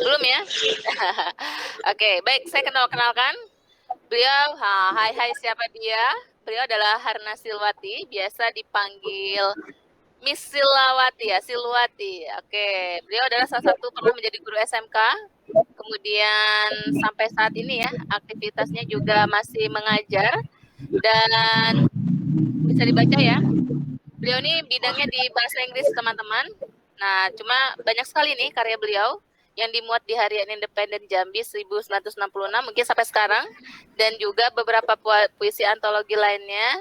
Belum ya? Oke, baik. Saya kenalkan. Beliau, hai siapa dia? Beliau adalah Harna Silwati, biasa dipanggil Miss Silawati ya, Silwati. Oke, beliau adalah salah satu pernah menjadi guru SMK. Kemudian sampai saat ini ya, aktivitasnya juga masih mengajar dan bisa dibaca ya. Beliau ini bidangnya di bahasa Inggris, teman-teman. Nah, cuma banyak sekali nih karya beliau yang dimuat di Harian Independen Jambi 1966 mungkin sampai sekarang, dan juga beberapa puisi antologi lainnya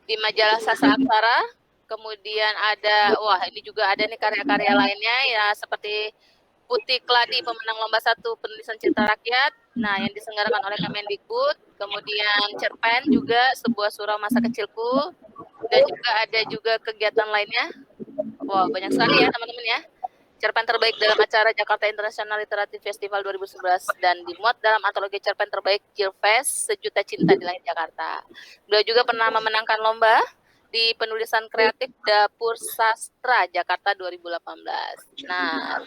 di majalah Sasa Aksara. Kemudian ada, wah ini juga ada nih karya-karya lainnya ya, seperti Putih Kladi, pemenang lomba 1 penulisan cerita rakyat, nah yang diselenggarakan oleh Kemendikbud. Kemudian Cerpen juga, sebuah surau masa kecilku, dan juga ada juga kegiatan lainnya. Wah, banyak sekali ya teman-teman ya. Cerpen terbaik dalam acara Jakarta International Literature Festival 2011 dan dimuat dalam antologi cerpen terbaik Jilfest Sejuta Cinta di Langit Jakarta. Beliau juga pernah memenangkan lomba di penulisan kreatif Dapur Sastra Jakarta 2018. Nah,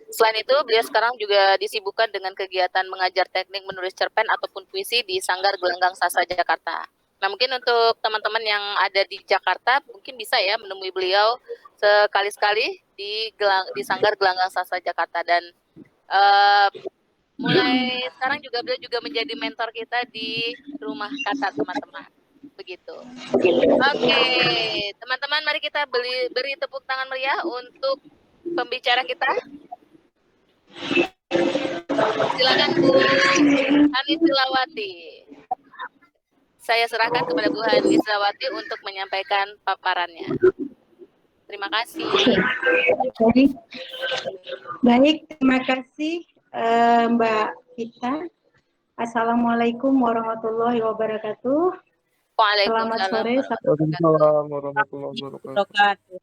selain itu, beliau sekarang juga disibukkan dengan kegiatan mengajar teknik menulis cerpen ataupun puisi di Sanggar Gelanggang Sastra Jakarta. Nah, mungkin untuk teman-teman yang ada di Jakarta, mungkin bisa ya menemui beliau sekali-sekali di Sanggar Gelanggang Sastra Jakarta. Dan mulai sekarang juga beliau juga menjadi mentor kita di Rumah Kata, teman-teman. Begitu. Oke, teman-teman, mari kita beri tepuk tangan meriah untuk pembicara kita. Silakan Bu Hani Silawati. Saya serahkan kepada Bu Hani Silawati untuk menyampaikan paparannya. Terima kasih. Baik, terima kasih Mbak Vita. Assalamualaikum warahmatullahi wabarakatuh. Selamat sore. Waalaikumsalam warahmatullahi wabarakatuh.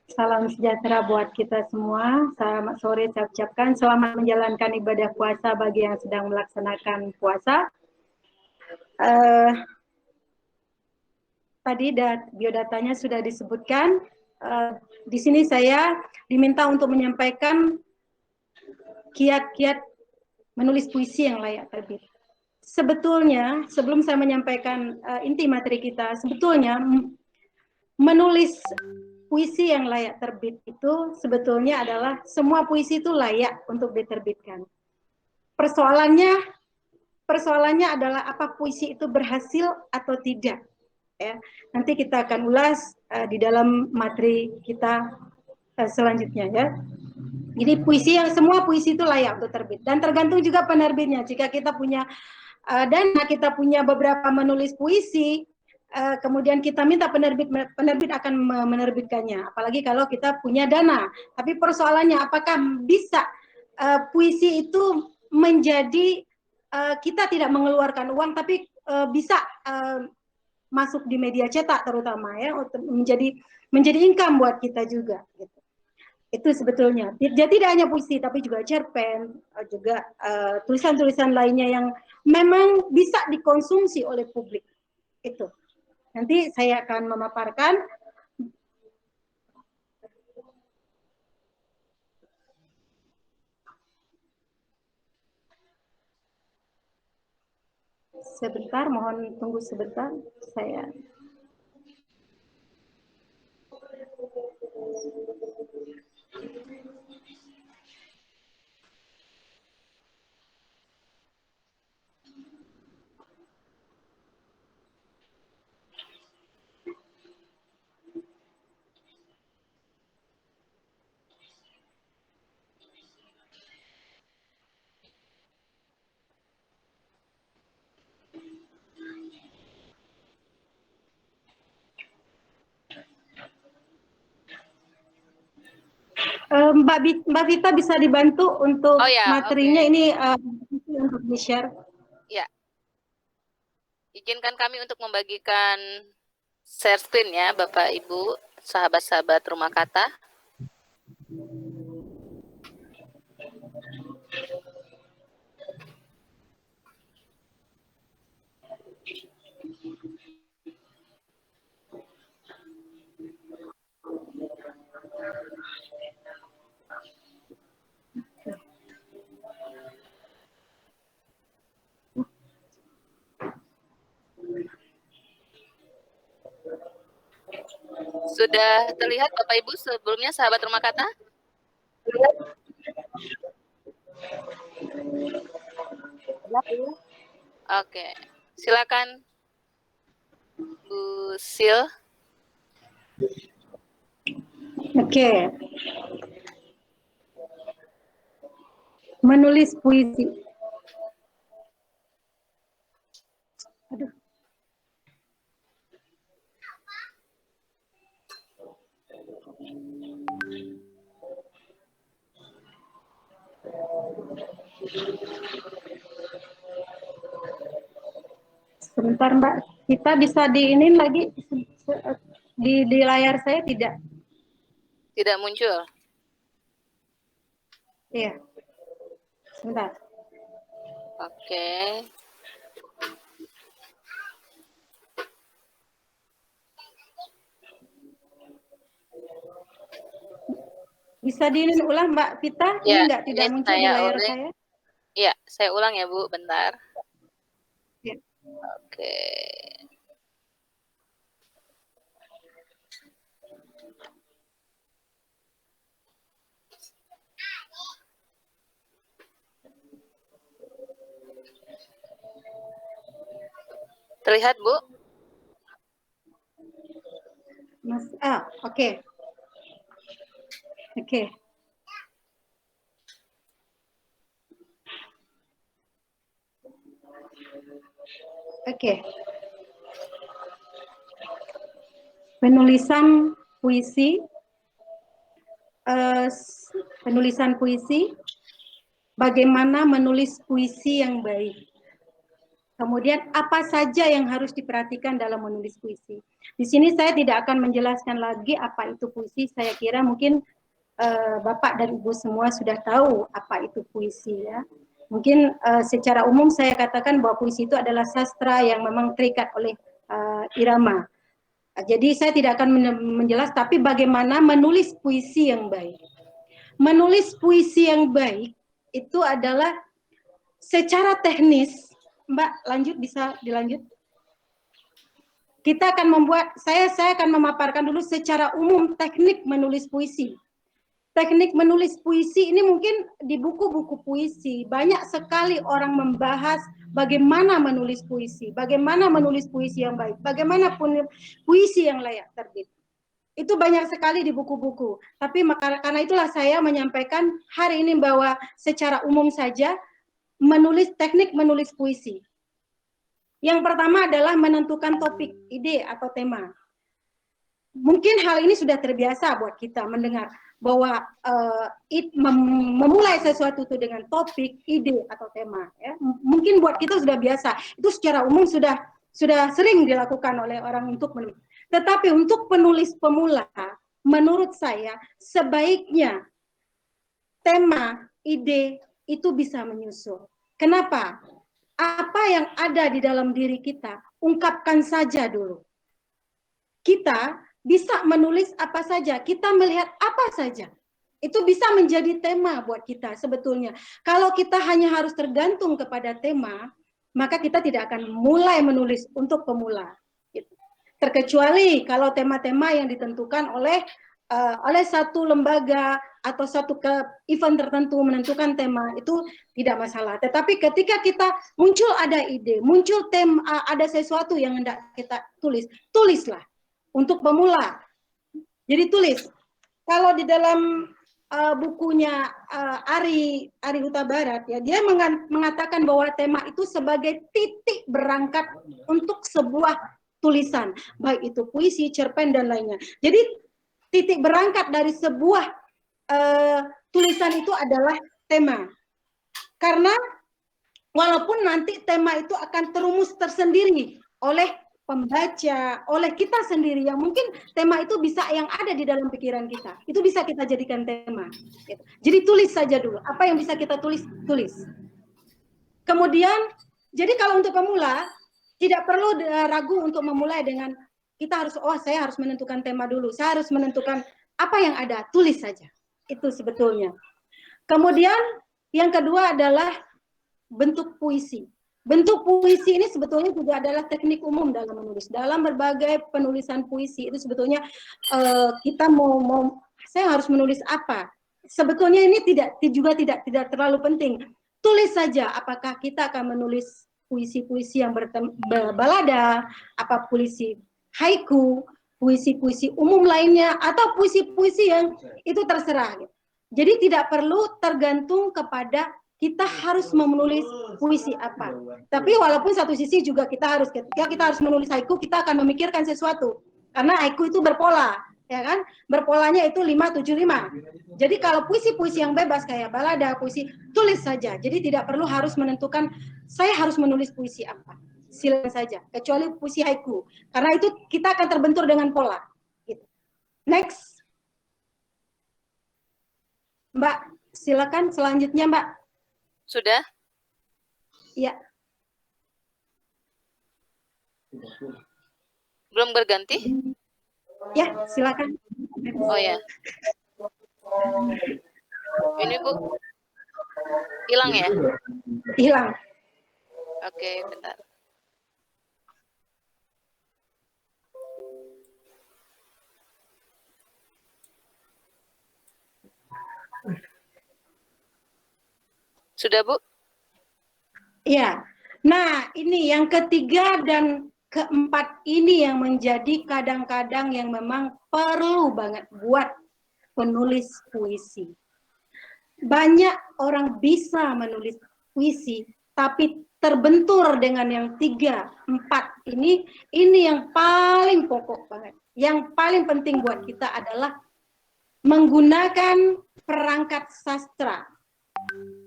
Salam sejahtera buat kita semua. Selamat sore saya ucapkan. Selamat menjalankan ibadah puasa bagi yang sedang melaksanakan puasa. Tadi biodatanya sudah disebutkan. Di sini saya diminta untuk menyampaikan kiat-kiat menulis puisi yang layak terbit. Sebetulnya, sebelum saya menyampaikan inti materi kita, sebetulnya menulis puisi yang layak terbit itu sebetulnya adalah semua puisi itu layak untuk diterbitkan. Persoalannya adalah apa puisi itu berhasil atau tidak. Ya, nanti kita akan ulas di dalam materi kita selanjutnya ya. Jadi semua puisi itu layak untuk terbit dan tergantung juga penerbitnya. Jika kita punya dana, kita punya beberapa menulis puisi, kemudian kita minta penerbit akan menerbitkannya. Apalagi kalau kita punya dana. Tapi persoalannya apakah bisa puisi itu menjadi kita tidak mengeluarkan uang, tapi bisa masuk di media cetak terutama ya, untuk menjadi income buat kita juga. Gitu. Itu sebetulnya. Jadi tidak hanya puisi, tapi juga cerpen, juga tulisan-tulisan lainnya yang memang bisa dikonsumsi oleh publik. Itu. Nanti saya akan memaparkan. Sebentar, mohon tunggu sebentar. Saya Mbak Vita bisa dibantu untuk materinya ini untuk di-share. Ya. Izinkan kami untuk membagikan share screen ya, Bapak Ibu, sahabat-sahabat Rumah Kata. Sudah terlihat Bapak Ibu sebelumnya sahabat rumah kata? Oke, silakan Bu Sil. Oke. Menulis puisi. Aduh. Sebentar Mbak, kita bisa diinin lagi di layar saya tidak? Tidak muncul. Iya. Sebentar. Oke. Bisa diinin ulang Mbak Vita? Ya, Ini tidak ini muncul di layar ulang. saya. Ya, saya ulang ya Bu, bentar. Ya. Oke. Terlihat Bu? Mas, oke. Oke. Oke. Penulisan puisi. Penulisan puisi. Bagaimana menulis puisi yang baik. Kemudian apa saja yang harus diperhatikan dalam menulis puisi. Di sini saya tidak akan menjelaskan lagi apa itu puisi. Saya kira mungkin Bapak dan Ibu semua sudah tahu apa itu puisi ya. Mungkin secara umum saya katakan bahwa puisi itu adalah sastra yang memang terikat oleh irama. Jadi saya tidak akan menjelaskan, tapi bagaimana menulis puisi yang baik. Menulis puisi yang baik itu adalah secara teknis. Mbak, lanjut, bisa dilanjut? Kita akan membuat, saya akan memaparkan dulu secara umum teknik menulis puisi. Teknik menulis puisi ini mungkin di buku-buku puisi, banyak sekali orang membahas bagaimana menulis puisi, bagaimana menulis puisi yang baik, bagaimana puisi yang layak terbit. Itu banyak sekali di buku-buku. Tapi karena itulah saya menyampaikan hari ini bahwa secara umum saja menulis teknik menulis puisi. Yang pertama adalah menentukan topik, ide atau tema. Mungkin hal ini sudah terbiasa buat kita mendengar bahwa memulai sesuatu itu dengan topik, ide atau tema. Ya. Mungkin buat kita sudah biasa. Itu secara umum sudah sering dilakukan oleh orang untuk menulis. Tetapi untuk penulis pemula, menurut saya sebaiknya tema, ide itu bisa menyusul. Kenapa? Apa yang ada di dalam diri kita, ungkapkan saja dulu. Kita bisa menulis apa saja, kita melihat apa saja. Itu bisa menjadi tema buat kita sebetulnya. Kalau kita hanya harus tergantung kepada tema, maka kita tidak akan mulai menulis untuk pemula. Terkecuali kalau tema-tema yang ditentukan oleh satu lembaga atau satu event tertentu menentukan tema, itu tidak masalah. Tetapi ketika kita muncul ada ide, muncul tema, ada sesuatu yang hendak kita tulis, tulislah untuk pemula. Jadi tulis. Kalau di dalam bukunya Ari Huta Barat ya, dia mengatakan bahwa tema itu sebagai titik berangkat untuk sebuah tulisan, baik itu puisi, cerpen dan lainnya. Jadi titik berangkat dari sebuah tulisan itu adalah tema. Karena walaupun nanti tema itu akan terumus tersendiri oleh pembaca, oleh kita sendiri, yang mungkin tema itu bisa yang ada di dalam pikiran kita, itu bisa kita jadikan tema. Jadi tulis saja dulu, apa yang bisa kita tulis, tulis. Kemudian, jadi kalau untuk pemula, tidak perlu ragu untuk memulai dengan kita harus, saya harus menentukan tema dulu, saya harus menentukan apa yang ada, tulis saja. Itu sebetulnya. Kemudian yang kedua adalah bentuk puisi. Bentuk puisi ini sebetulnya juga adalah teknik umum dalam menulis. Dalam berbagai penulisan puisi itu sebetulnya kita saya harus menulis apa? Sebetulnya ini tidak terlalu penting. Tulis saja apakah kita akan menulis puisi-puisi yang balada, apa puisi haiku, puisi-puisi umum lainnya, atau puisi-puisi yang itu terserah. Jadi tidak perlu tergantung kepada kita harus menulis puisi apa. Tapi walaupun satu sisi juga ketika kita harus menulis haiku, kita akan memikirkan sesuatu. Karena haiku itu berpola, ya kan? Berpolanya itu 575. Jadi kalau puisi-puisi yang bebas kayak balada, puisi, tulis saja. Jadi tidak perlu harus menentukan saya harus menulis puisi apa. Silakan saja, kecuali puisi haiku. Karena itu kita akan terbentur dengan pola. Gitu. Next. Mbak, silakan selanjutnya, Mbak. Sudah? Iya. Belum berganti? Ya, silakan. Oh ya. Ini Bu. Hilang ya? Hilang. Oke, bentar. Sudah, Bu? Iya. Nah, ini yang ketiga dan keempat ini yang menjadi kadang-kadang yang memang perlu banget buat penulis puisi. Banyak orang bisa menulis puisi, tapi terbentur dengan yang 3, 4 ini yang paling pokok banget. Yang paling penting buat kita adalah menggunakan perangkat sastra.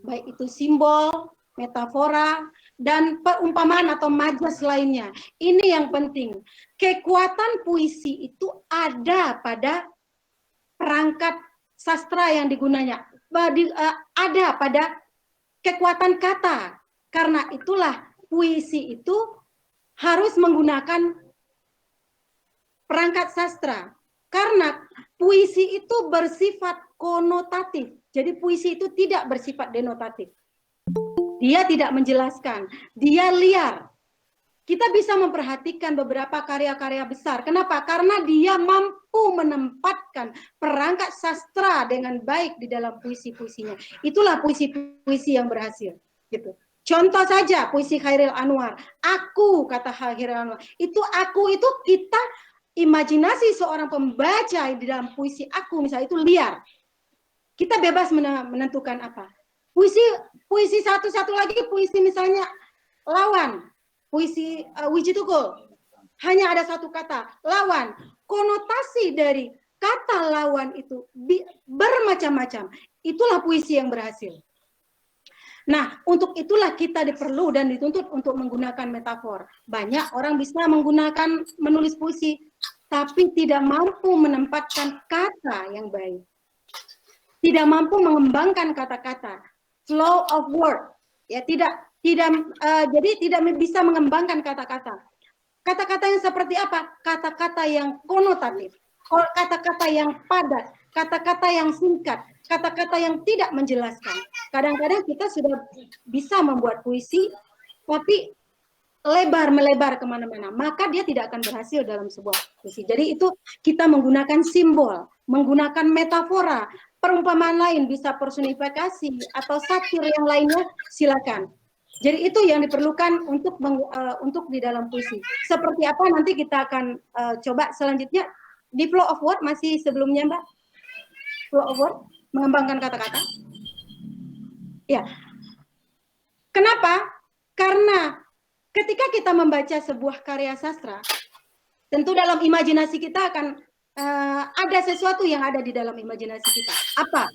Baik itu simbol, metafora, dan perumpamaan atau majas lainnya. Ini yang penting. Kekuatan puisi itu ada pada perangkat sastra yang digunakan. Ada pada kekuatan kata. Karena itulah puisi itu harus menggunakan perangkat sastra. Karena puisi itu bersifat konotatif. Jadi puisi itu tidak bersifat denotatif. Dia tidak menjelaskan, dia liar. Kita bisa memperhatikan beberapa karya-karya besar. Kenapa? Karena dia mampu menempatkan perangkat sastra dengan baik di dalam puisi-puisinya. Itulah puisi-puisi yang berhasil. Gitu. Contoh saja puisi Chairil Anwar. Aku, kata Chairil Anwar. Itu aku itu kita imajinasi seorang pembaca di dalam puisi aku misalnya itu liar. Kita bebas menentukan apa. Puisi satu lagi puisi misalnya lawan, puisi Wiji Tukul. Hanya ada satu kata, lawan. Konotasi dari kata lawan itu bermacam-macam. Itulah puisi yang berhasil. Nah, untuk itulah kita diperlu dan dituntut untuk menggunakan metafor. Banyak orang bisa menggunakan menulis puisi, tapi tidak mampu menempatkan kata yang baik. Tidak mampu mengembangkan kata-kata. Flow of word, ya jadi tidak bisa mengembangkan kata-kata. Kata-kata yang seperti apa? Kata-kata yang konotatif, kata-kata yang padat, kata-kata yang singkat, kata-kata yang tidak menjelaskan. Kadang-kadang kita sudah bisa membuat puisi, tapi melebar kemana-mana, maka dia tidak akan berhasil dalam sebuah puisi. Jadi itu kita menggunakan simbol, menggunakan metafora, perumpamaan lain, bisa personifikasi atau satir yang lainnya, silakan. Jadi itu yang diperlukan untuk di dalam puisi. Seperti apa nanti kita akan coba selanjutnya di flow of word masih sebelumnya Mbak. Flow of word, mengembangkan kata-kata. Ya. Kenapa? Karena ketika kita membaca sebuah karya sastra, tentu dalam imajinasi kita akan ada sesuatu yang ada di dalam imajinasi kita. Apa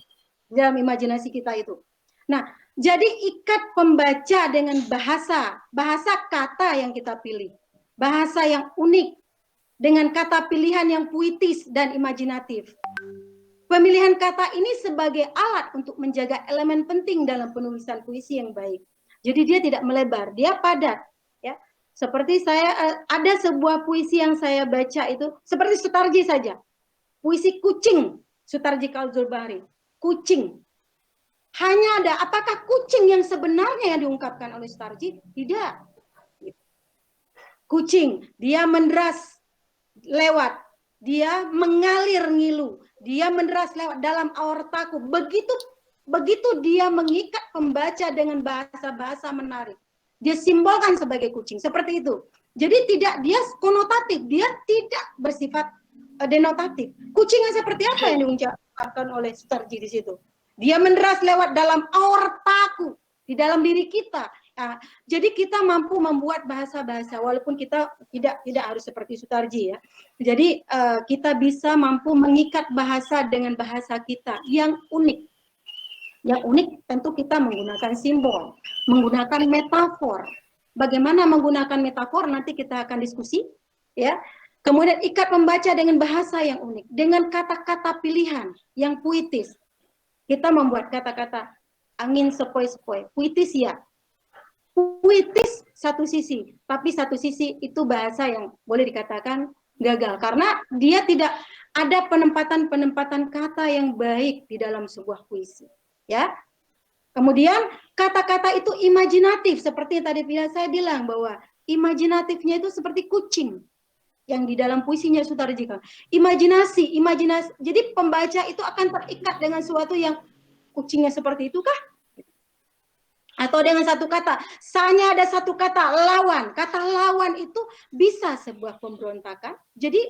di dalam imajinasi kita itu? Nah, jadi ikat pembaca dengan bahasa kata yang kita pilih. Bahasa yang unik, dengan kata pilihan yang puitis dan imajinatif. Pemilihan kata ini sebagai alat untuk menjaga elemen penting dalam penulisan puisi yang baik. Jadi dia tidak melebar, dia padat. Ya, seperti ada sebuah puisi yang saya baca itu seperti Sutarji saja. Puisi Kucing, Sutarji Kalzulbari. Kucing. Hanya ada apakah kucing yang sebenarnya yang diungkapkan oleh Sutarji? Tidak. Kucing, dia menderas lewat, dia mengalir ngilu, dia menderas lewat dalam aortaku. Begitu dia mengikat pembaca dengan bahasa-bahasa menarik. Dia simbolkan sebagai kucing, seperti itu. Jadi tidak dia konotatif, dia tidak bersifat denotatif. Kucing yang seperti apa yang diungkapkan oleh Sutarji di situ? Dia menderas lewat dalam aortaku, di dalam diri kita. Nah, jadi kita mampu membuat bahasa-bahasa walaupun kita tidak harus seperti Sutarji ya. Jadi kita bisa mampu mengikat bahasa dengan bahasa kita yang unik. Yang unik tentu kita menggunakan simbol, menggunakan metafor. Bagaimana menggunakan metafor nanti kita akan diskusi ya. Kemudian ikat membaca dengan bahasa yang unik, dengan kata-kata pilihan yang puitis. Kita membuat kata-kata angin sepoi-sepoi, puitis ya. Puitis satu sisi, tapi satu sisi itu bahasa yang boleh dikatakan gagal karena dia tidak ada penempatan-penempatan kata yang baik di dalam sebuah puisi, ya. Kemudian kata-kata itu imajinatif seperti tadi saya bilang bahwa imajinatifnya itu seperti kucing yang di dalam puisinya Sutarji kan. Imajinasi. Jadi pembaca itu akan terikat dengan sesuatu yang kucingnya seperti itu kah? Atau dengan satu kata, hanya ada satu kata, lawan. Kata lawan itu bisa sebuah pemberontakan. Jadi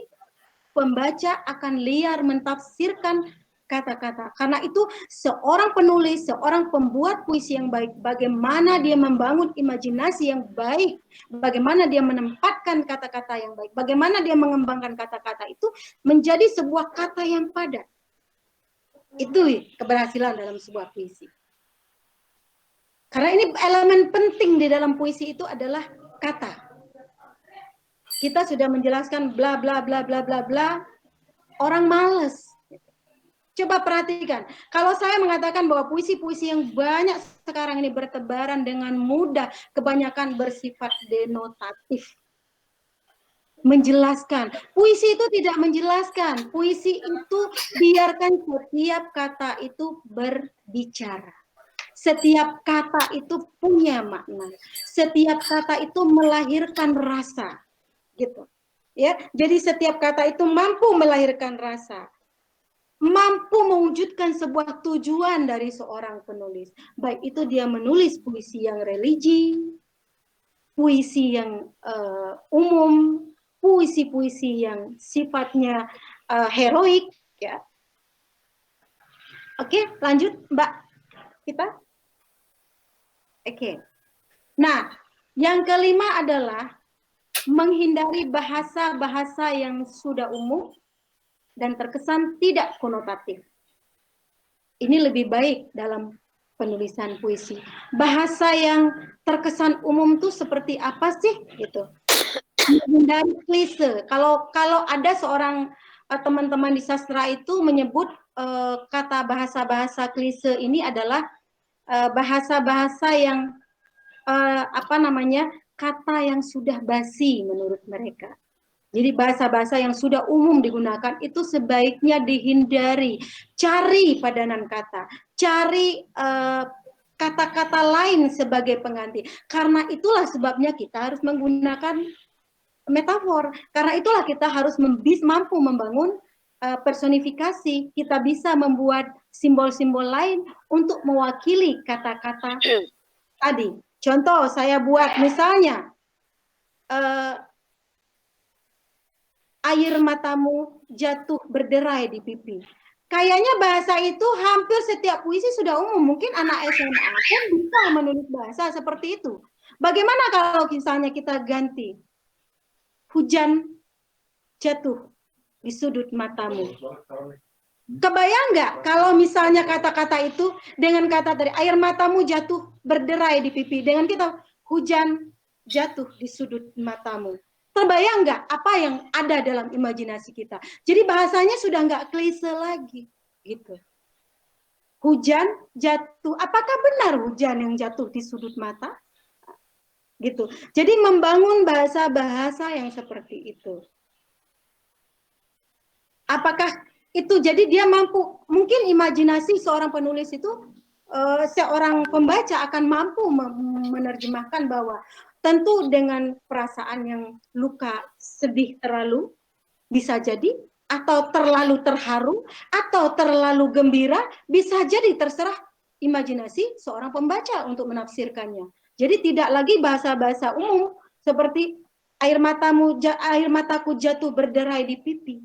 pembaca akan liar mentafsirkan kata-kata. Karena itu seorang penulis, seorang pembuat puisi yang baik, bagaimana dia membangun imajinasi yang baik, bagaimana dia menempatkan kata-kata yang baik, bagaimana dia mengembangkan kata-kata itu menjadi sebuah kata yang padat. Itu keberhasilan dalam sebuah puisi. Karena ini elemen penting di dalam puisi itu adalah kata. Kita sudah menjelaskan bla bla bla bla bla bla, orang males. Coba perhatikan, kalau saya mengatakan bahwa puisi-puisi yang banyak sekarang ini bertebaran dengan mudah, kebanyakan bersifat denotatif. Menjelaskan. Puisi itu tidak menjelaskan. Puisi itu biarkan setiap kata itu berbicara. Setiap kata itu punya makna. Setiap kata itu melahirkan rasa, gitu. Ya, jadi setiap kata itu mampu melahirkan rasa, mampu mewujudkan sebuah tujuan dari seorang penulis. Baik itu dia menulis puisi yang religi, puisi yang umum, puisi-puisi yang sifatnya heroik, ya. Oke, lanjut, Mbak. Kita. Oke. Nah, yang kelima adalah menghindari bahasa-bahasa yang sudah umum dan terkesan tidak konotatif. Ini lebih baik dalam penulisan puisi. Bahasa yang terkesan umum tuh seperti apa sih? Gitu. Menghindari klise. Kalau ada seorang teman-teman di sastra itu menyebut kata bahasa-bahasa klise ini adalah bahasa-bahasa yang kata yang sudah basi menurut mereka. Jadi bahasa-bahasa yang sudah umum digunakan itu sebaiknya dihindari. Cari padanan kata, cari kata-kata lain sebagai pengganti. Karena itulah sebabnya kita harus menggunakan metafor. Karena itulah kita harus mampu membangun personifikasi. Kita bisa membuat simbol-simbol lain untuk mewakili kata-kata tadi. Contoh saya buat misalnya air matamu jatuh berderai di pipi. Kayaknya bahasa itu hampir setiap puisi sudah umum. Mungkin anak SMA pun bisa menulis bahasa seperti itu. Bagaimana kalau misalnya kita ganti hujan jatuh di sudut matamu? Kebayang nggak kalau misalnya kata-kata itu dengan kata tadi air matamu jatuh berderai di pipi, dengan kita hujan jatuh di sudut matamu. Terbayang nggak apa yang ada dalam imajinasi kita? Jadi bahasanya sudah nggak klise lagi, gitu. Hujan jatuh, apakah benar hujan yang jatuh di sudut mata? Gitu. Jadi membangun bahasa-bahasa yang seperti itu. Apakah itu jadi dia mampu, mungkin imajinasi seorang penulis itu seorang pembaca akan mampu menerjemahkan bahwa tentu dengan perasaan yang luka, sedih terlalu, bisa jadi, atau terlalu terharu, atau terlalu gembira, bisa jadi, terserah imajinasi seorang pembaca untuk menafsirkannya. Jadi tidak lagi bahasa-bahasa umum seperti air mataku jatuh berderai di pipi,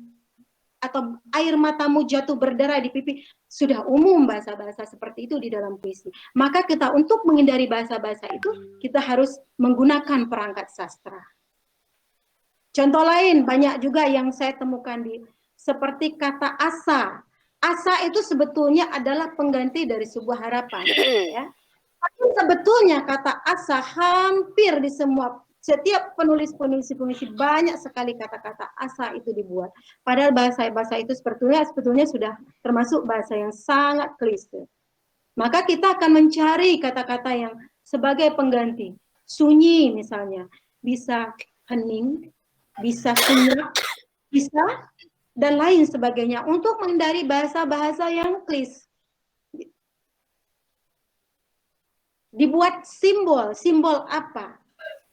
atau air matamu jatuh berderai di pipi. Sudah umum bahasa-bahasa seperti itu di dalam puisi. Maka kita untuk menghindari bahasa-bahasa itu, kita harus menggunakan perangkat sastra. Contoh lain banyak juga yang saya temukan seperti kata asa. Asa itu sebetulnya adalah pengganti dari sebuah harapan, ya. Tapi sebetulnya kata asa hampir di setiap penulis banyak sekali kata-kata asa itu dibuat. Padahal bahasa itu sebetulnya sudah termasuk bahasa yang sangat klise. Maka kita akan mencari kata-kata yang sebagai pengganti. Sunyi misalnya, bisa hening, bisa senyap, bisa dan lain sebagainya untuk menghindari bahasa-bahasa yang klise. Dibuat simbol apa?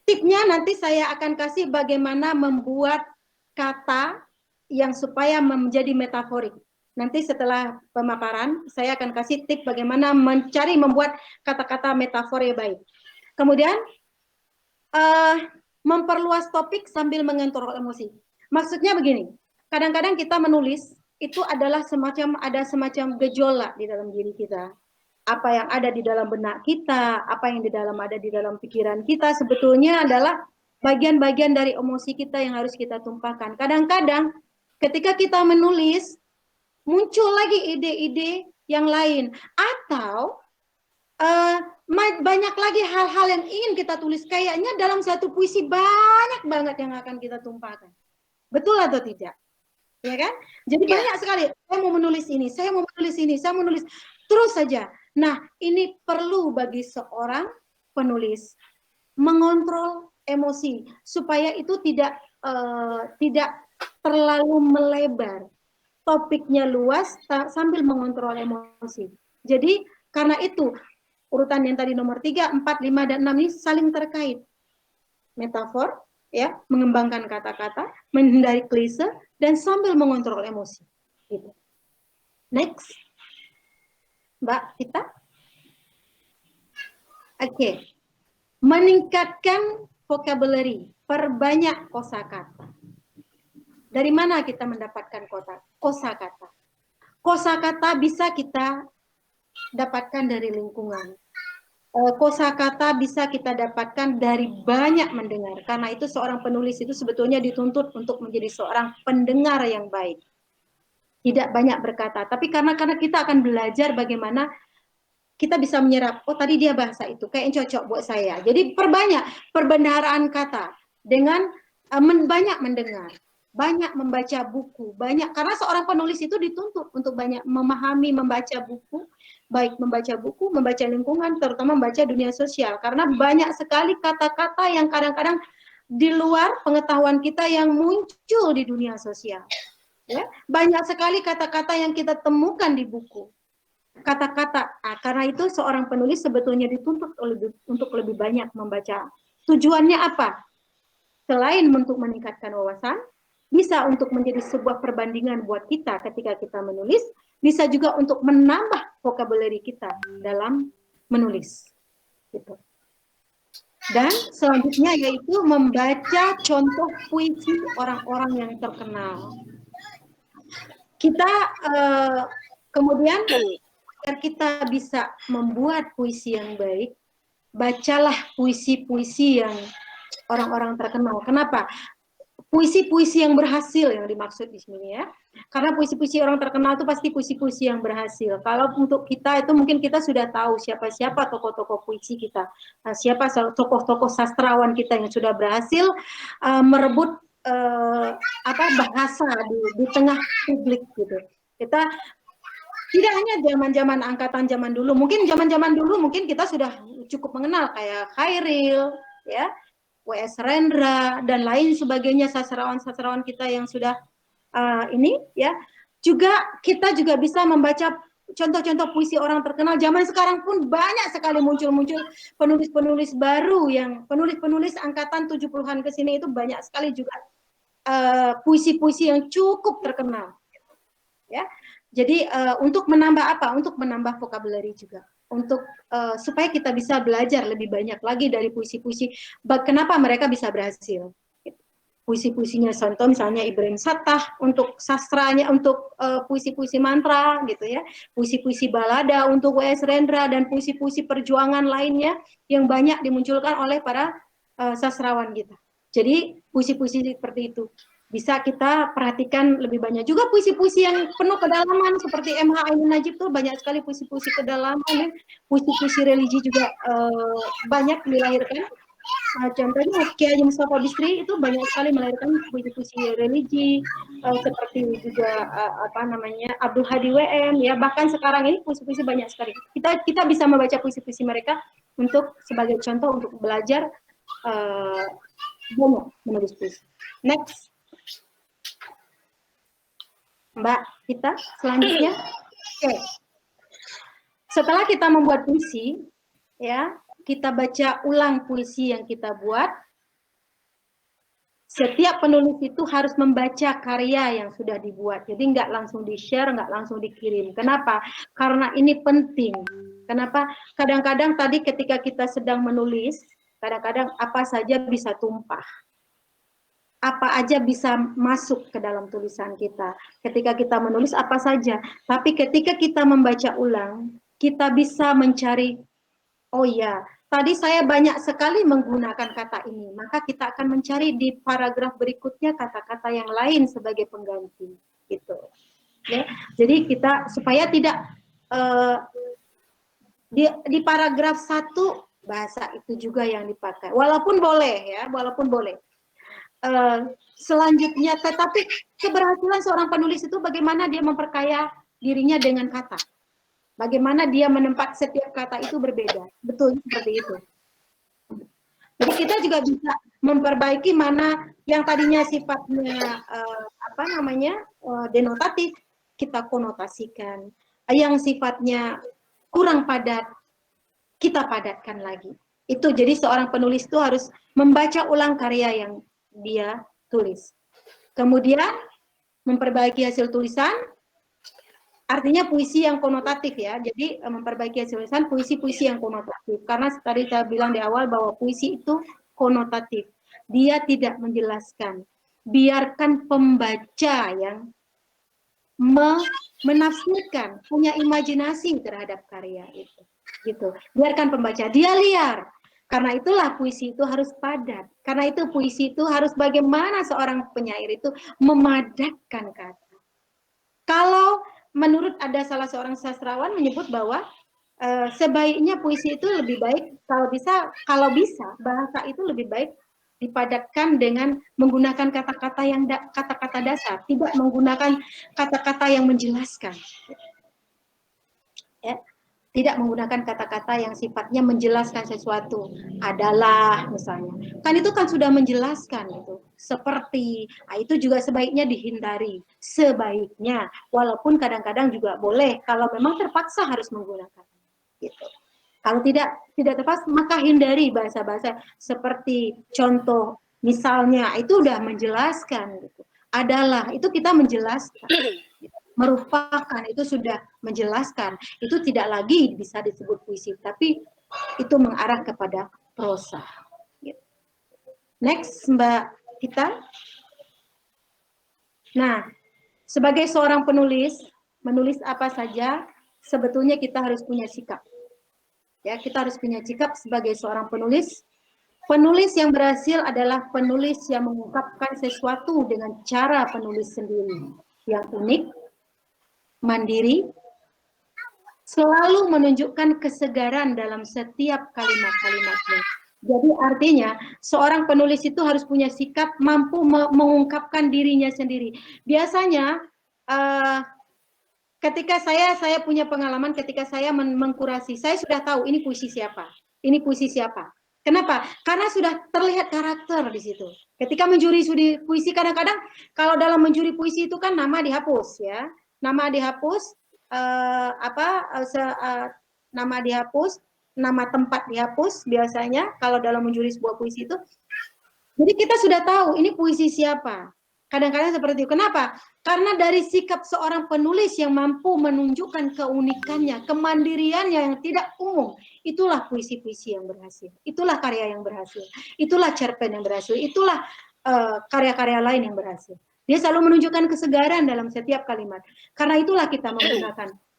Tipnya nanti saya akan kasih bagaimana membuat kata yang supaya menjadi metaforik. Nanti setelah pemaparan, saya akan kasih tip bagaimana membuat kata-kata metafor yang baik. Kemudian, memperluas topik sambil mengontrol emosi. Maksudnya begini, kadang-kadang kita menulis, itu adalah ada semacam gejolak di dalam diri kita. Apa yang ada di dalam benak kita, apa yang ada di dalam pikiran kita sebetulnya adalah bagian-bagian dari emosi kita yang harus kita tumpahkan. Kadang-kadang ketika kita menulis muncul lagi ide-ide yang lain atau banyak lagi hal-hal yang ingin kita tulis, kayaknya dalam satu puisi banyak banget yang akan kita tumpahkan. Betul atau tidak? Ya kan? Jadi banyak sekali, saya mau menulis ini, saya mau menulis ini, saya mau menulis terus saja. Nah, ini perlu bagi seorang penulis mengontrol emosi supaya itu tidak terlalu melebar. Topiknya luas sambil mengontrol emosi. Jadi karena itu urutan yang tadi nomor 3, 4, 5, dan 6 ini saling terkait. Metafor, ya, mengembangkan kata-kata, menghindari klise, dan sambil mengontrol emosi. Gitu. Next. Mbak Kita. Oke. Meningkatkan vocabulary, perbanyak kosakata. Dari mana kita mendapatkan kosakata? Kosakata bisa kita dapatkan dari lingkungan. Kosakata bisa kita dapatkan dari banyak mendengar. Karena itu seorang penulis itu sebetulnya dituntut untuk menjadi seorang pendengar yang baik. Tidak banyak berkata, tapi karena kita akan belajar bagaimana kita bisa menyerap, oh tadi dia bahasa itu, kayak cocok buat saya. Jadi perbanyak perbendaharaan kata dengan banyak mendengar, banyak membaca buku, karena seorang penulis itu dituntut untuk banyak memahami, membaca buku, baik membaca buku, membaca lingkungan, terutama membaca dunia sosial. Karena banyak sekali kata-kata yang kadang-kadang di luar pengetahuan kita yang muncul di dunia sosial. Ya, banyak sekali kata-kata yang kita temukan di buku. Kata-kata, karena itu seorang penulis sebetulnya dituntut untuk lebih banyak membaca. Tujuannya apa? Selain untuk meningkatkan wawasan, bisa untuk menjadi sebuah perbandingan buat kita ketika kita menulis, bisa juga untuk menambah vocabulary kita dalam menulis. Gitu. Dan selanjutnya yaitu membaca contoh puisi orang-orang yang terkenal. Kita kemudian agar kita bisa membuat puisi yang baik, bacalah puisi-puisi yang orang-orang terkenal. Kenapa? Puisi-puisi yang berhasil yang dimaksud di sini ya. Karena puisi-puisi orang terkenal itu pasti puisi-puisi yang berhasil. Kalau untuk kita itu mungkin kita sudah tahu siapa-siapa tokoh-tokoh puisi kita. Siapa tokoh-tokoh sastrawan kita yang sudah berhasil merebut bahasa di tengah publik gitu. Kita tidak hanya zaman-zaman angkatan zaman dulu, mungkin zaman-zaman dulu mungkin kita sudah cukup mengenal kayak Khairil, ya, W.S. Rendra dan lain sebagainya, sastrawan-sastrawan kita yang sudah ini ya. Juga kita juga bisa membaca contoh-contoh puisi orang terkenal zaman sekarang pun banyak sekali muncul-muncul penulis-penulis baru yang penulis-penulis angkatan 70-an ke sini itu banyak sekali juga puisi-puisi yang cukup terkenal. Ya. Jadi untuk menambah apa? Untuk menambah vocabulary juga. Untuk supaya kita bisa belajar lebih banyak lagi dari puisi-puisi. Kenapa mereka bisa berhasil? Puisi-puisinya contoh misalnya Ibrahim Sattah untuk sastranya, untuk puisi-puisi mantra gitu ya, puisi-puisi balada untuk W.S. Rendra dan puisi-puisi perjuangan lainnya yang banyak dimunculkan oleh para sastrawan kita. Jadi puisi-puisi seperti itu bisa kita perhatikan lebih banyak. Juga puisi-puisi yang penuh kedalaman seperti M.H. Ainun Najib tuh banyak sekali puisi-puisi kedalaman ya. Puisi-puisi religi juga banyak dilahirkan. Contohnya Kiai Mustafa Bisri itu banyak sekali melahirkan puisi-puisi religi, seperti juga apa namanya Abdul Hadi WM ya, bahkan sekarang ini puisi-puisi banyak sekali. Kita bisa membaca puisi-puisi mereka untuk sebagai contoh untuk belajar menulis puisi. Next, Mbak kita selanjutnya. Oke. Setelah kita membuat puisi, ya kita baca ulang puisi yang kita buat. Setiap penulis itu harus membaca karya yang sudah dibuat. Jadi nggak langsung di-share, nggak langsung dikirim. Kenapa? Karena ini penting. Kenapa? Kadang-kadang tadi ketika kita sedang menulis, kadang-kadang apa saja bisa tumpah. Apa aja bisa masuk ke dalam tulisan kita. Ketika kita menulis apa saja. Tapi ketika kita membaca ulang, kita bisa mencari, oh ya, tadi saya banyak sekali menggunakan kata ini, maka kita akan mencari di paragraf berikutnya kata-kata yang lain sebagai pengganti, gitu. Ya, jadi kita supaya tidak di paragraf 1 bahasa itu juga yang dipakai, walaupun boleh ya, walaupun boleh. Selanjutnya, tetapi keberhasilan seorang penulis itu bagaimana dia memperkaya dirinya dengan kata. Bagaimana dia menempat setiap kata itu berbeda. Betul, seperti itu. Jadi kita juga bisa memperbaiki mana yang tadinya sifatnya denotatif, kita konotasikan. Yang sifatnya kurang padat, kita padatkan lagi. Itu jadi seorang penulis itu harus membaca ulang karya yang dia tulis. Kemudian memperbaiki hasil tulisan. Artinya puisi yang konotatif ya, jadi memperbaiki hasil tulisan puisi-puisi yang konotatif. Karena tadi saya bilang di awal bahwa puisi itu konotatif. Dia tidak menjelaskan. Biarkan pembaca yang menafsirkan, punya imajinasi terhadap karya itu. Gitu. Biarkan pembaca, dia liar. Karena itulah puisi itu harus padat. Karena itu puisi itu harus bagaimana seorang penyair itu memadatkan kata. Kalau menurut ada salah seorang sastrawan menyebut bahwa sebaiknya puisi itu lebih baik kalau bisa bahasa itu lebih baik dipadatkan dengan menggunakan kata-kata yang kata-kata dasar, tidak menggunakan kata-kata yang menjelaskan. Ya, tidak menggunakan kata-kata yang sifatnya menjelaskan sesuatu. Adalah misalnya, kan itu kan sudah menjelaskan itu. Seperti, itu juga sebaiknya dihindari. Sebaiknya, walaupun kadang-kadang juga boleh kalau memang terpaksa harus menggunakan. Gitu. Kalau tidak terpaksa, maka hindari bahasa-bahasa seperti contoh misalnya itu udah menjelaskan. Gitu. Adalah itu kita menjelaskan. Merupakan itu sudah menjelaskan, itu tidak lagi bisa disebut puisi, tapi itu mengarah kepada prosa. Next, Mbak Kita. Nah, sebagai seorang penulis, menulis apa saja, sebetulnya kita harus punya sikap. Ya, kita harus punya sikap sebagai seorang penulis. Penulis yang berhasil adalah penulis yang mengungkapkan sesuatu dengan cara penulis sendiri, yang unik, mandiri, selalu menunjukkan kesegaran dalam setiap kalimat-kalimatnya. Jadi artinya seorang penulis itu harus punya sikap mampu mengungkapkan dirinya sendiri. Biasanya ketika saya punya pengalaman ketika saya mengkurasi, saya sudah tahu ini puisi siapa, ini puisi siapa. Kenapa? Karena sudah terlihat karakter di situ. Ketika menjuri puisi kadang-kadang kalau dalam menjuri puisi itu kan nama dihapus ya, nama dihapus. nama dihapus, nama tempat dihapus biasanya kalau dalam menjuri sebuah puisi itu. Jadi kita sudah tahu ini puisi siapa. Kadang-kadang seperti itu. Kenapa? Karena dari sikap seorang penulis yang mampu menunjukkan keunikannya, kemandiriannya yang tidak umum. Itulah puisi-puisi yang berhasil. Itulah karya yang berhasil. Itulah cerpen yang berhasil. Itulah karya-karya lain yang berhasil. Dia selalu menunjukkan kesegaran dalam setiap kalimat. Karena itulah kita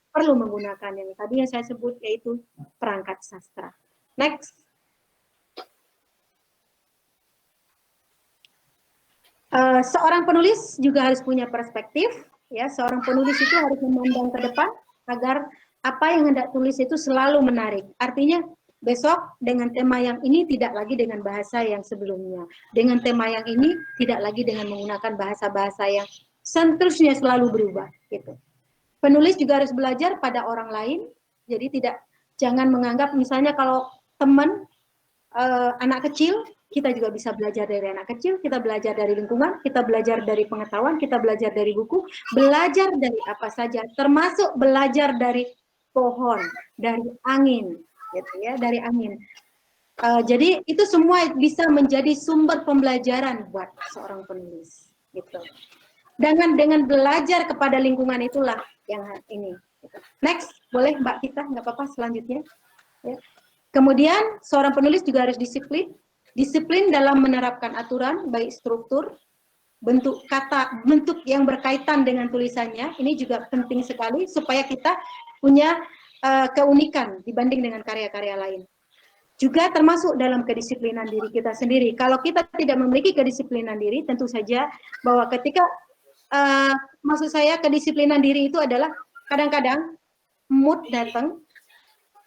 perlu menggunakan yang tadi yang saya sebut, yaitu perangkat sastra. Next. Seorang penulis juga harus punya perspektif, ya. Seorang penulis itu harus memandang ke depan agar apa yang hendak tulis itu selalu menarik. Artinya besok dengan tema yang ini tidak lagi dengan bahasa yang sebelumnya. Dengan tema yang ini tidak lagi dengan menggunakan bahasa-bahasa yang seterusnya selalu berubah, gitu. Penulis juga harus belajar pada orang lain. Jadi jangan menganggap misalnya kalau teman anak kecil, kita juga bisa belajar dari anak kecil, kita belajar dari lingkungan, kita belajar dari pengetahuan, kita belajar dari buku, belajar dari apa saja, termasuk belajar dari pohon, dari angin, gitu ya, dari angin. Jadi itu semua bisa menjadi sumber pembelajaran buat seorang penulis, gitu. Dengan belajar kepada lingkungan itulah yang ini. Gitu. Next, boleh Mbak Kita, nggak apa-apa selanjutnya. Ya. Kemudian seorang penulis juga harus disiplin dalam menerapkan aturan, baik struktur, bentuk yang berkaitan dengan tulisannya. Ini juga penting sekali supaya kita punya keunikan dibanding dengan karya-karya lain. Juga termasuk dalam kedisiplinan diri kita sendiri. Kalau kita tidak memiliki kedisiplinan diri, tentu saja bahwa ketika maksud saya kedisiplinan diri itu adalah kadang-kadang mood datang.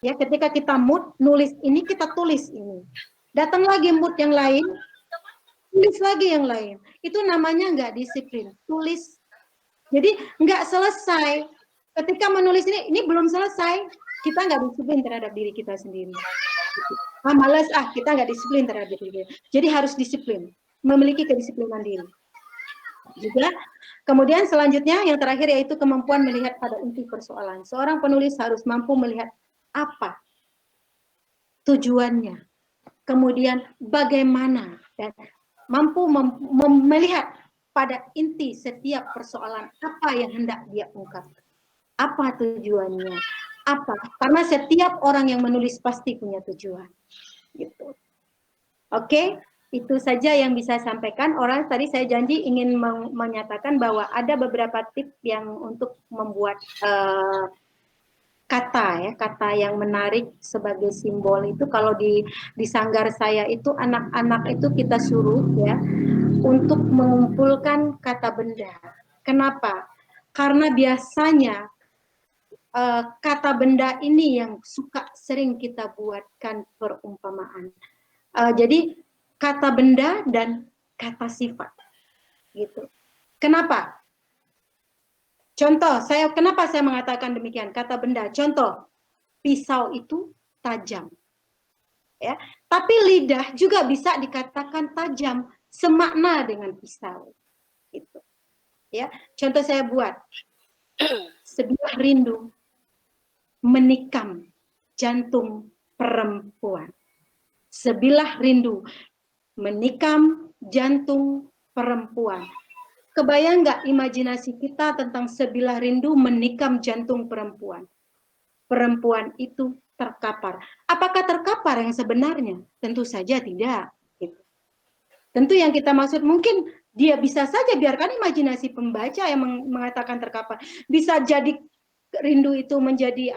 Ya, ketika kita mood nulis ini, kita tulis ini. Datang lagi mood yang lain, tulis lagi yang lain. Itu namanya nggak disiplin. Tulis. Jadi nggak selesai. Ketika menulis ini belum selesai. Kita nggak disiplin terhadap diri kita sendiri. Malas, kita nggak disiplin terhadap diri kita. Jadi harus disiplin. Memiliki kedisiplinan diri. Juga, kemudian selanjutnya yang terakhir yaitu kemampuan melihat pada inti persoalan. Seorang penulis harus mampu melihat apa tujuannya, kemudian bagaimana, dan mampu melihat pada inti setiap persoalan apa yang hendak dia ungkapkan, apa tujuannya, apa, karena setiap orang yang menulis pasti punya tujuan, gitu. Oke, itu saja yang bisa saya sampaikan. Tadi saya janji ingin menyatakan bahwa ada beberapa tips yang untuk membuat kata yang menarik sebagai simbol itu. Kalau di sanggar saya itu anak-anak itu kita suruh ya untuk mengumpulkan kata benda. Kenapa? Karena biasanya kata benda ini yang sering kita buatkan perumpamaan. Jadi kata benda dan kata sifat, gitu. Kenapa? Contoh, kenapa saya mengatakan demikian? Kata benda, contoh, pisau itu tajam. Ya, tapi lidah juga bisa dikatakan tajam, semakna dengan pisau. Gitu. Ya, contoh saya buat, sebilah rindu menikam jantung perempuan. Sebilah rindu menikam jantung perempuan. Kebayang nggak imajinasi kita tentang sebilah rindu menikam jantung perempuan? Perempuan itu terkapar. Apakah terkapar yang sebenarnya? Tentu saja tidak. Gitu. Tentu yang kita maksud mungkin dia bisa saja, biarkan imajinasi pembaca yang mengatakan terkapar. Bisa jadi rindu itu menjadi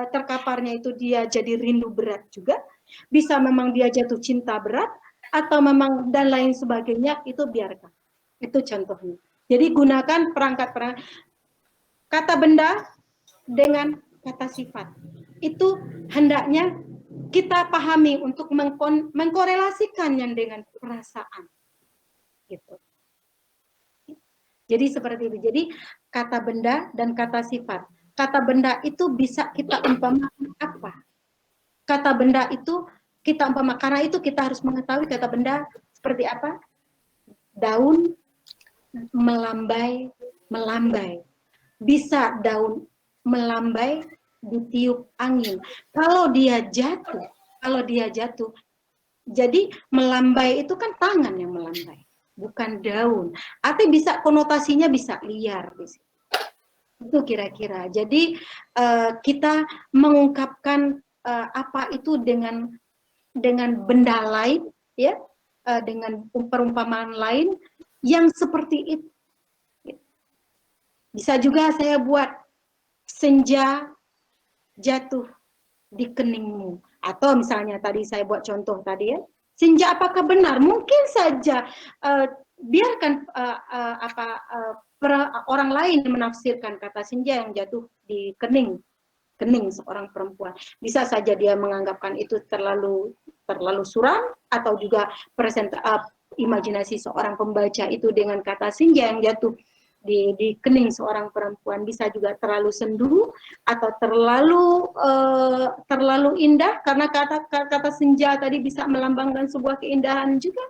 terkaparnya itu dia jadi rindu berat juga. Bisa memang dia jatuh cinta berat, atau memang dan lain sebagainya, itu biarkan. Itu contohnya. Jadi gunakan perangkat kata benda dengan kata sifat. Itu hendaknya kita pahami untuk mengkorelasikannya dengan perasaan. Gitu. Jadi seperti itu. Jadi kata benda dan kata sifat. Kata benda itu bisa kita umpamakan apa? Kata benda itu kita umpamakan, karena itu kita harus mengetahui kata benda seperti apa. Daun melambai, bisa daun melambai ditiup angin. Kalau dia jatuh, jadi melambai itu kan tangan yang melambai, bukan daun. Atau bisa konotasinya bisa liar di situ. Itu kira-kira. Jadi kita mengungkapkan apa itu dengan benda lain, ya, dengan perumpamaan lain yang seperti itu. Bisa juga saya buat senja jatuh di keningmu, atau misalnya tadi saya buat contoh tadi ya, senja apakah benar? Mungkin saja biarkan orang lain menafsirkan kata senja yang jatuh di kening seorang perempuan. Bisa saja dia menganggapkan itu terlalu suram, atau juga imajinasi seorang pembaca itu dengan kata senja yang jatuh di kening seorang perempuan bisa juga terlalu sendu atau terlalu indah, karena kata senja tadi bisa melambangkan sebuah keindahan juga.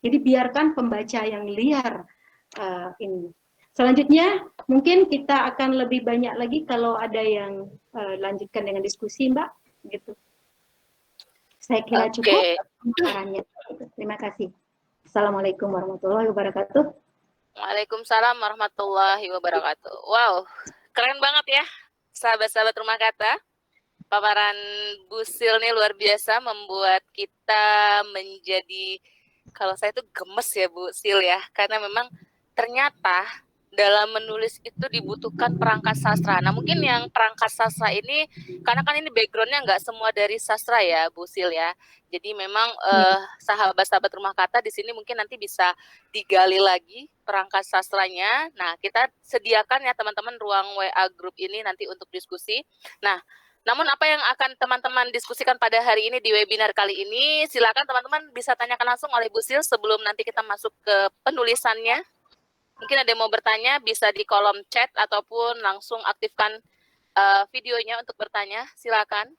Jadi biarkan pembaca yang liar ini. Selanjutnya mungkin kita akan lebih banyak lagi kalau ada yang lanjutkan dengan diskusi, Mbak. Gitu. Saya kira cukup sarannya. Terima kasih. Assalamualaikum warahmatullahi wabarakatuh. Waalaikumsalam warahmatullahi wabarakatuh. Wow, keren banget ya, sahabat-sahabat Rumah Kata. Paparan Bu Sil nih luar biasa, membuat kita menjadi, kalau saya tuh gemes ya Bu Sil ya, karena memang ternyata dalam menulis itu dibutuhkan perangkat sastra. Nah mungkin yang perangkat sastra ini, karena kan ini backgroundnya nggak semua dari sastra ya Bu Sil ya. Jadi memang sahabat-sahabat Rumah Kata di sini mungkin nanti bisa digali lagi perangkat sastranya. Nah kita sediakan ya teman-teman ruang WA group ini nanti untuk diskusi. Nah namun apa yang akan teman-teman diskusikan pada hari ini di webinar kali ini, silakan teman-teman bisa tanyakan langsung oleh Bu Sil sebelum nanti kita masuk ke penulisannya. Mungkin ada yang mau bertanya, bisa di kolom chat ataupun langsung aktifkan videonya untuk bertanya. Silakan.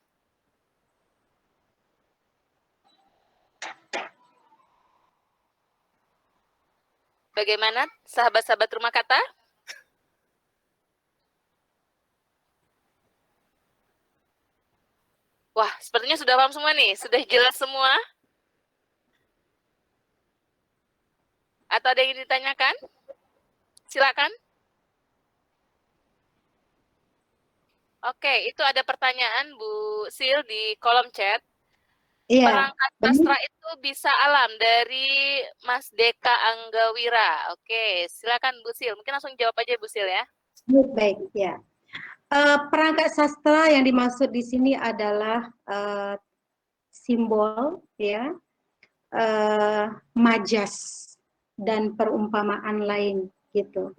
Bagaimana sahabat-sahabat Rumah Kata? Wah, sepertinya sudah paham semua nih, sudah jelas semua. Atau ada yang ditanyakan? Silakan. Oke, itu ada pertanyaan Bu Sil di kolom chat. Iya, perangkat sastra itu bisa alam dari Mas Deka Anggawira. Oke, silakan Bu Sil. Mungkin langsung jawab aja Bu Sil ya. Baik, ya. Perangkat sastra yang dimaksud di sini adalah simbol, ya, majas dan perumpamaan lain gitu.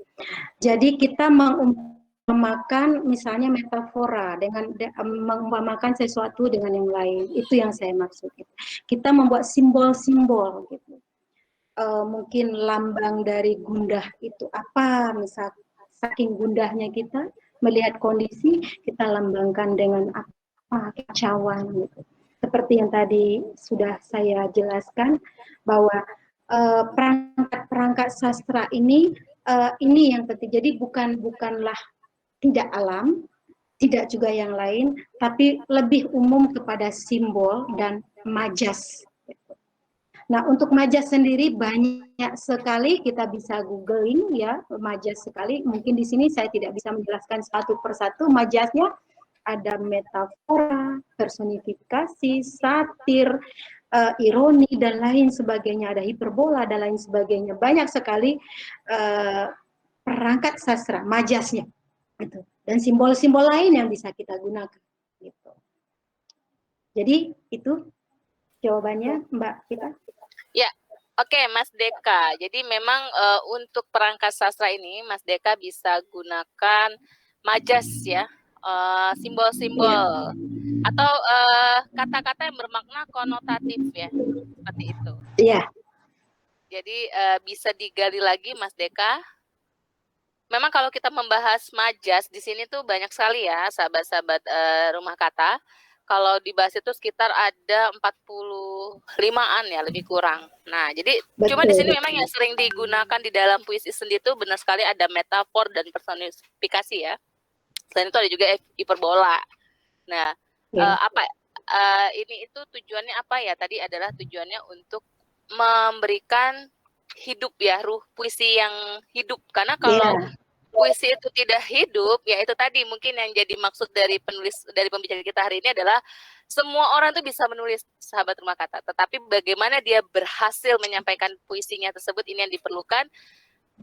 Jadi kita mengumpamakan misalnya metafora dengan mengumpamakan sesuatu dengan yang lain. Itu yang saya maksud. Kita membuat simbol-simbol gitu. Mungkin lambang dari gundah itu apa, misal saking gundahnya kita melihat kondisi, kita lambangkan dengan apa, kecauan gitu. Seperti yang tadi sudah saya jelaskan bahwa perangkat sastra ini yang penting. Jadi bukanlah tidak alam, tidak juga yang lain, tapi lebih umum kepada simbol dan majas. Nah, untuk majas sendiri banyak sekali, kita bisa googling ya, majas sekali. Mungkin di sini saya tidak bisa menjelaskan satu persatu majasnya. Ada metafora, personifikasi, satir, ironi, dan lain sebagainya. Ada hiperbola, dan lain sebagainya. Banyak sekali perangkat sastra, majasnya. Gitu. Dan simbol-simbol lain yang bisa kita gunakan. Gitu. Jadi, itu jawabannya, Mbak Kita. Ya, oke, Mas Deka. Jadi memang untuk perangkat sastra ini, Mas Deka bisa gunakan majas ya, simbol-simbol atau kata-kata yang bermakna konotatif ya, seperti itu. Iya. Jadi bisa digali lagi, Mas Deka. Memang kalau kita membahas majas di sini tuh banyak sekali ya, sahabat-sahabat Rumah Kata. Kalau dibahas itu sekitar ada 45-an ya, lebih kurang. Nah, jadi cuma di sini memang yang sering digunakan di dalam puisi sendiri itu benar sekali ada metafor dan personifikasi ya. Selain itu ada juga hiperbola. Nah, ini itu tujuannya apa ya? Tadi adalah tujuannya untuk memberikan hidup ya, ruh puisi yang hidup. Karena kalau puisi itu tidak hidup, ya itu tadi mungkin yang jadi maksud dari pembicara kita hari ini adalah semua orang tuh bisa menulis, sahabat rumah kata. Tetapi bagaimana dia berhasil menyampaikan puisinya tersebut, ini yang diperlukan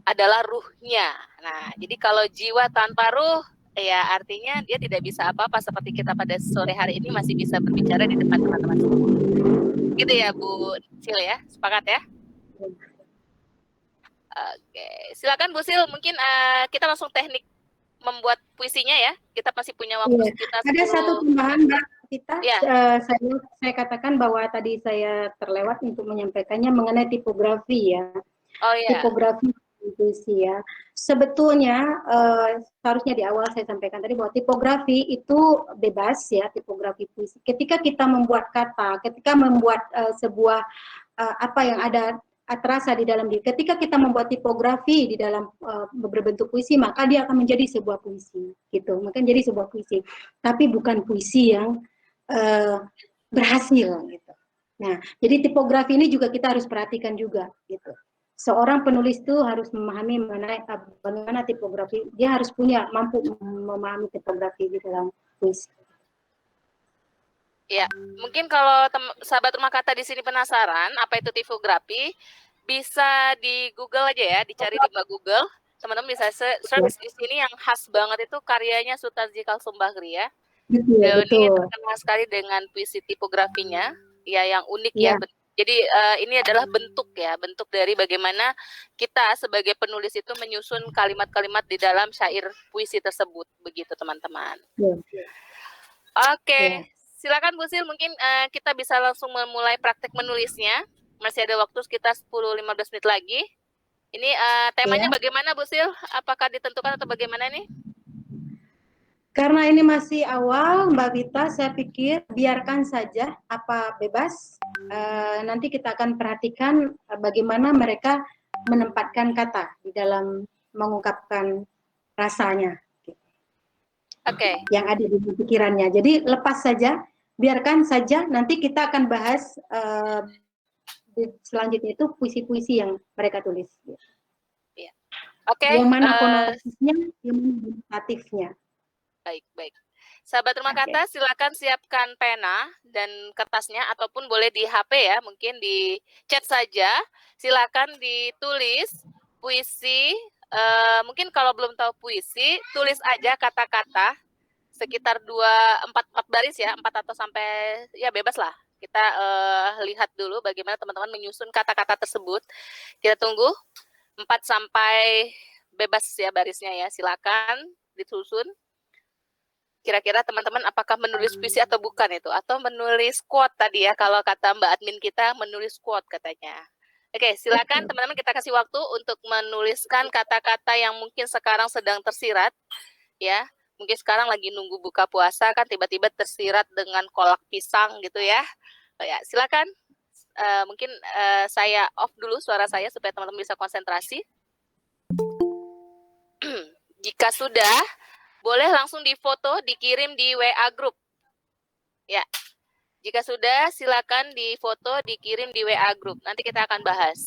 adalah ruhnya. Nah, jadi kalau jiwa tanpa ruh, ya artinya dia tidak bisa apa-apa, seperti kita pada sore hari ini masih bisa berbicara di depan teman-teman. Gitu ya Bu Sil ya, sepakat ya? Oke, silakan Bu Sil, mungkin kita langsung teknik membuat puisinya ya. Kita masih punya waktu sekitar 10. Ada satu tambahan Mbak kita, saya katakan bahwa tadi saya terlewat untuk menyampaikannya mengenai tipografi ya. Tipografi puisi ya. Sebetulnya seharusnya di awal saya sampaikan tadi bahwa tipografi itu bebas ya, tipografi puisi. Ketika kita membuat kata, ketika membuat sebuah apa yang ada terasa di dalam diri. Ketika kita membuat tipografi di dalam berbentuk puisi, maka dia akan menjadi sebuah puisi, gitu. Maka jadi sebuah puisi, tapi bukan puisi yang berhasil, gitu. Nah, jadi tipografi ini juga kita harus perhatikan juga, gitu. Seorang penulis itu harus memahami mengenai bagaimana tipografi. Dia harus mampu memahami tipografi di dalam puisi. Ya, mungkin kalau sahabat rumah kata di sini penasaran apa itu tipografi, bisa di Google aja ya, dicari di Google. Teman-teman bisa search di sini, yang khas banget itu karyanya Sutarji Kalsumbagri ya. Dan ini terkenal sekali dengan puisi tipografinya, ya yang unik ya. Jadi ini adalah bentuk ya, bentuk dari bagaimana kita sebagai penulis itu menyusun kalimat-kalimat di dalam syair puisi tersebut, begitu teman-teman. Oke. Silakan Bu Sil, mungkin kita bisa langsung memulai praktek menulisnya. Masih ada waktu sekitar 10-15 menit lagi. Ini temanya bagaimana Bu Sil? Apakah ditentukan atau bagaimana nih? Karena ini masih awal Mbak Vita, saya pikir biarkan saja, apa bebas. Nanti kita akan perhatikan bagaimana mereka menempatkan kata di dalam mengungkapkan rasanya. Yang ada di pikirannya. Jadi lepas saja, biarkan saja, nanti kita akan bahas selanjutnya itu puisi-puisi yang mereka tulis. Yang mana konotatifnya, yang mana denotatifnya. Baik. Sahabat rumah kata, silakan siapkan pena dan kertasnya, ataupun boleh di HP ya, mungkin di chat saja. Silakan ditulis puisi. Mungkin kalau belum tahu puisi, tulis aja kata-kata sekitar 4 baris ya, 4 atau sampai ya bebas lah. Kita lihat dulu bagaimana teman-teman menyusun kata-kata tersebut. Kita tunggu 4 sampai bebas ya barisnya ya. Silakan disusun. Kira-kira teman-teman apakah menulis puisi atau bukan itu, atau menulis quote tadi ya, kalau kata Mbak admin kita menulis quote katanya. Oke, silakan teman-teman, kita kasih waktu untuk menuliskan kata-kata yang mungkin sekarang sedang tersirat ya. Mungkin sekarang lagi nunggu buka puasa kan, tiba-tiba tersirat dengan kolak pisang gitu ya. Ya, silakan. Mungkin saya off dulu suara saya supaya teman-teman bisa konsentrasi. Jika sudah, boleh langsung difoto, dikirim di WA Group. Ya, jika sudah, silakan difoto, dikirim di WA Group. Nanti kita akan bahas.